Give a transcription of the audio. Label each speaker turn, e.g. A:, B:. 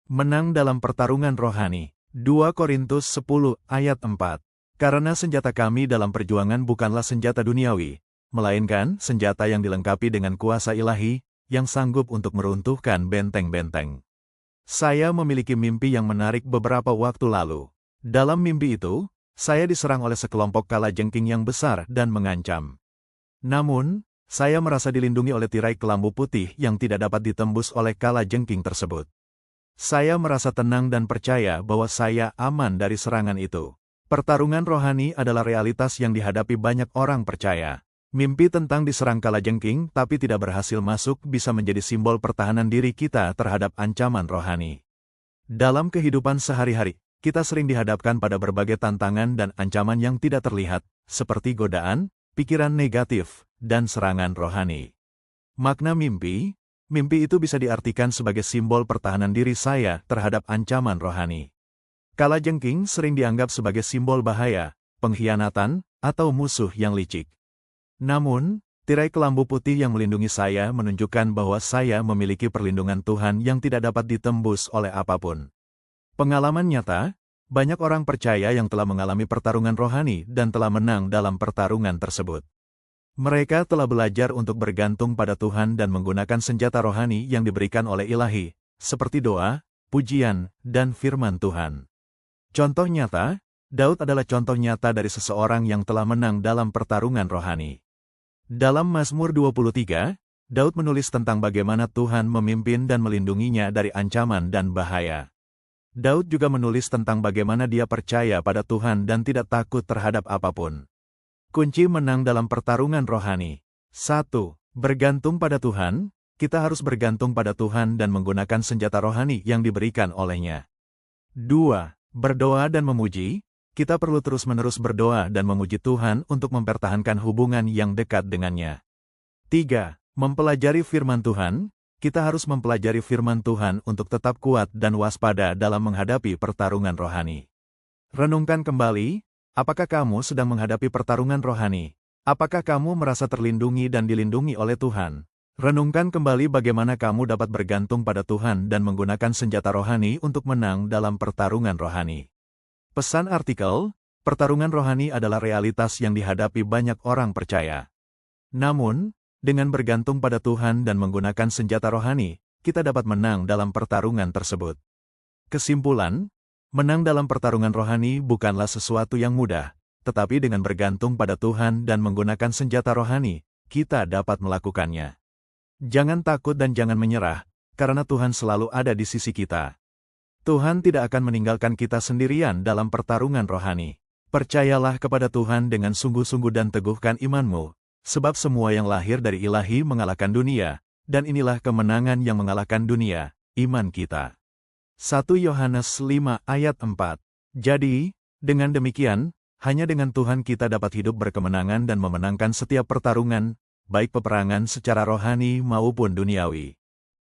A: Menang dalam pertarungan rohani. 2 Korintus 10 ayat 4. Karena senjata kami dalam perjuangan bukanlah senjata duniawi, melainkan senjata yang dilengkapi dengan kuasa ilahi, yang sanggup untuk meruntuhkan benteng-benteng. Saya memiliki mimpi yang menarik beberapa waktu lalu. Dalam mimpi itu, saya diserang oleh sekelompok kalajengking yang besar dan mengancam. Namun, saya merasa dilindungi oleh tirai kelambu putih yang tidak dapat ditembus oleh kalajengking tersebut. Saya merasa tenang dan percaya bahwa saya aman dari serangan itu. Pertarungan rohani adalah realitas yang dihadapi banyak orang percaya. Mimpi tentang diserang kalajengking tapi tidak berhasil masuk bisa menjadi simbol pertahanan diri kita terhadap ancaman rohani. Dalam kehidupan sehari-hari, kita sering dihadapkan pada berbagai tantangan dan ancaman yang tidak terlihat, seperti godaan, pikiran negatif, dan serangan rohani. Makna mimpi itu bisa diartikan sebagai simbol pertahanan diri saya terhadap ancaman rohani. Kalajengking sering dianggap sebagai simbol bahaya, pengkhianatan, atau musuh yang licik. Namun, tirai kelambu putih yang melindungi saya menunjukkan bahwa saya memiliki perlindungan Tuhan yang tidak dapat ditembus oleh apapun. Pengalaman nyata, banyak orang percaya yang telah mengalami pertarungan rohani dan telah menang dalam pertarungan tersebut. Mereka telah belajar untuk bergantung pada Tuhan dan menggunakan senjata rohani yang diberikan oleh ilahi, seperti doa, pujian, dan firman Tuhan. Contoh nyata, Daud adalah contoh nyata dari seseorang yang telah menang dalam pertarungan rohani. Dalam Mazmur 23, Daud menulis tentang bagaimana Tuhan memimpin dan melindunginya dari ancaman dan bahaya. Daud juga menulis tentang bagaimana dia percaya pada Tuhan dan tidak takut terhadap apapun. Kunci menang dalam pertarungan rohani. 1. Bergantung pada Tuhan. Kita harus bergantung pada Tuhan dan menggunakan senjata rohani yang diberikan oleh-Nya. 2. Berdoa dan memuji. Kita perlu terus-menerus berdoa dan memuji Tuhan untuk mempertahankan hubungan yang dekat dengannya. 3. Mempelajari firman Tuhan. Kita harus mempelajari firman Tuhan untuk tetap kuat dan waspada dalam menghadapi pertarungan rohani. Renungkan kembali, apakah kamu sedang menghadapi pertarungan rohani? Apakah kamu merasa terlindungi dan dilindungi oleh Tuhan? Renungkan kembali bagaimana kamu dapat bergantung pada Tuhan dan menggunakan senjata rohani untuk menang dalam pertarungan rohani. Pesan artikel, pertarungan rohani adalah realitas yang dihadapi banyak orang percaya. Namun, dengan bergantung pada Tuhan dan menggunakan senjata rohani, kita dapat menang dalam pertarungan tersebut. Kesimpulan, menang dalam pertarungan rohani bukanlah sesuatu yang mudah, tetapi dengan bergantung pada Tuhan dan menggunakan senjata rohani, kita dapat melakukannya. Jangan takut dan jangan menyerah, karena Tuhan selalu ada di sisi kita. Tuhan tidak akan meninggalkan kita sendirian dalam pertarungan rohani. Percayalah kepada Tuhan dengan sungguh-sungguh dan teguhkan imanmu, sebab semua yang lahir dari ilahi mengalahkan dunia, dan inilah kemenangan yang mengalahkan dunia, iman kita. 1 Yohanes 5 ayat 4. Jadi, dengan demikian, hanya dengan Tuhan kita dapat hidup berkemenangan dan memenangkan setiap pertarungan, baik peperangan secara rohani maupun duniawi.